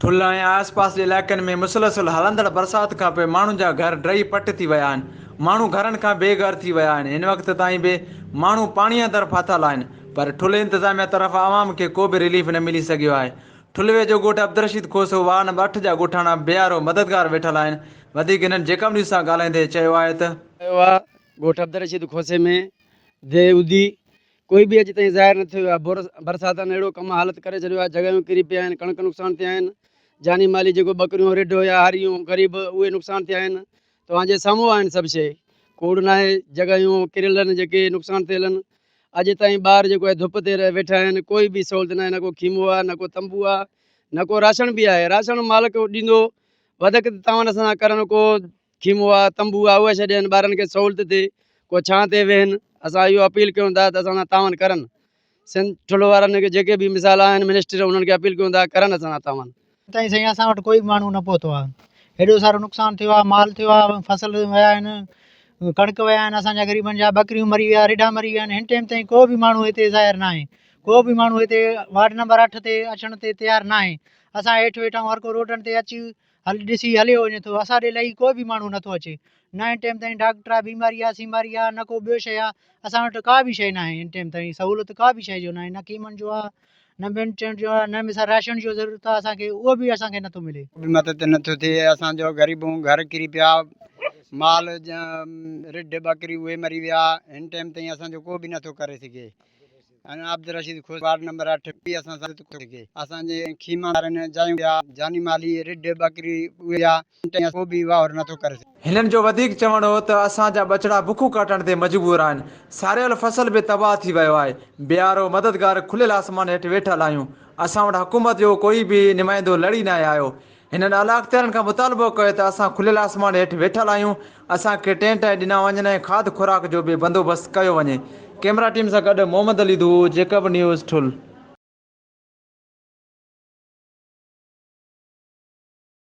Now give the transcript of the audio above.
ठुल्ला ऐं आसपास जे इलाइक़नि में मुसलसल हलंदड़ बरसाति खां पोइ माण्हुनि जा घर ड्रही पट थी विया आहिनि। माण्हू घरनि खां बेघर थी विया आहिनि। हिन वक़्त ताईं बि माण्हू पाणीअ तरफ़ फाथल आहिनि, पर ठुल्हे इंतिज़ामिया तरफ़ आवाम खे को बि रिलीफ न मिली सघियो आहे। ठुल्हे जो ॻोठु अब्दुल खोसो वार्ड नंबर 8 जा ॻोठाणा बियारो मददगार वेठल आहिनि। वधीक हिननि जेकम न्यूज़ सां ॻाल्हाईंदे चयो आहे त ॻोठ अब्दुल रशीद खोसे में दे उदी कोई भी अॼु ताईं ज़ाहिर न थियो आहे। बरसातनि अहिड़ो कमु हालत करे छॾियो आहे, जॻहियूं किरी पिया आहिनि, कणक नुक़सान थिया आहिनि, जानी माली जेको बकरियूं रिढ हुया हरियूं ग़रीब उहे नुक़सान थिया आहिनि। तव्हांजे साम्हूं आहिनि सभु शइ, कूड़ न आहे, जॻहियूं किरियल आहिनि जेके नुक़सान थियल आहिनि। अॼु ताईं ॿार जेको आहे धुप ते वेठा आहिनि, कोई बि सहूलियत न आहे, न को खीमो आहे, न को तंबू आहे, न को राशन बि आहे। राशन मालिक ॾींदो, वधीक तव्हां असां करण को खीमो आहे, तंबू आहे, उहे छॾे आहिनि ॿारनि खे सहूलियत थिए, को छां ते वेहनि। असां इहो अपील कयूं था त असां सां तावन करनि। सिंध ठुलो वारनि खे जेके बि मिसाल आहिनि मिनिस्टर, उन्हनि खे अपील कयूं था करनि असां सां तावन। ताईं साईं असां वटि कोई माण्हू न पहुतो आहे। हेॾो सारो नुक़सानु थियो आहे, माल थियो आहे, फसल विया आहिनि, कणिक विया आहिनि, असांजा ग़रीबनि जा बकरियूं मरी विया, रिढा मरी विया आहिनि। हिन टाइम ताईं को बि माण्हू हिते ज़ाहिर न आहे, को बि माण्हू हिते वार्ड नंबर 8 ते अचण ते तयारु न आहे। असां हेठि वेठा हर को रोडनि ते अची ॾिसी हलियो वञे थो, असां ॾे लही को बि माण्हू नथो अचे। न हिन टाइम ताईं डॉक्टर आहे, बीमारी आहे, सीमारी आहे, न को ॿियो शइ आहे। असां वटि का बि शइ न आहे, हिन टाइम ताईं सहूलियत का बि शइ जो न आहे, न कीमनि जो आहे, न ॿियनि शयुनि जो आहे, न मिसाल राशन जो ज़रूरत आहे असांखे, उहो बि असांखे नथो मिले। मदद नथो थिए, असांजो ग़रीबूं घर किरी पिया, माल रिढ बकरी उहे मरी विया। हिन टाइम ताईं असांजो को बि नथो करे सघे। अब्दुल रशीद खोस वार्ड नंबर 8 बि असां सां सघे। असांजे खीमा वारनि जायूं विया, जानी माली रिढ बकरी उहे को बि वावर नथो करे सघे। हिननि जो वधीक चवणो हो त असांजा बछड़ा बुखूं काटण ते मजबूर आहिनि। सारियल फसल बि तबाह थी वियो आहे। बियारो मददगार खुलियल आसमान हेठि वेठल आहियूं। असां वटि हुकूमत जो कोई बि नुमाइंदो लड़ी न आयो। हिननि अला अख़्तियारनि खां मुतालबो कयो त असां खुलियल आसमान हेठि वेठल आहियूं, असांखे टेंट ॾिना वञनि ऐं खाद खुराक जो बि बंदोबस्तु कयो वञे। कैमरा टीम सां गॾु मोहम्मद अली धू, जेकब न्यूज़ ठुल।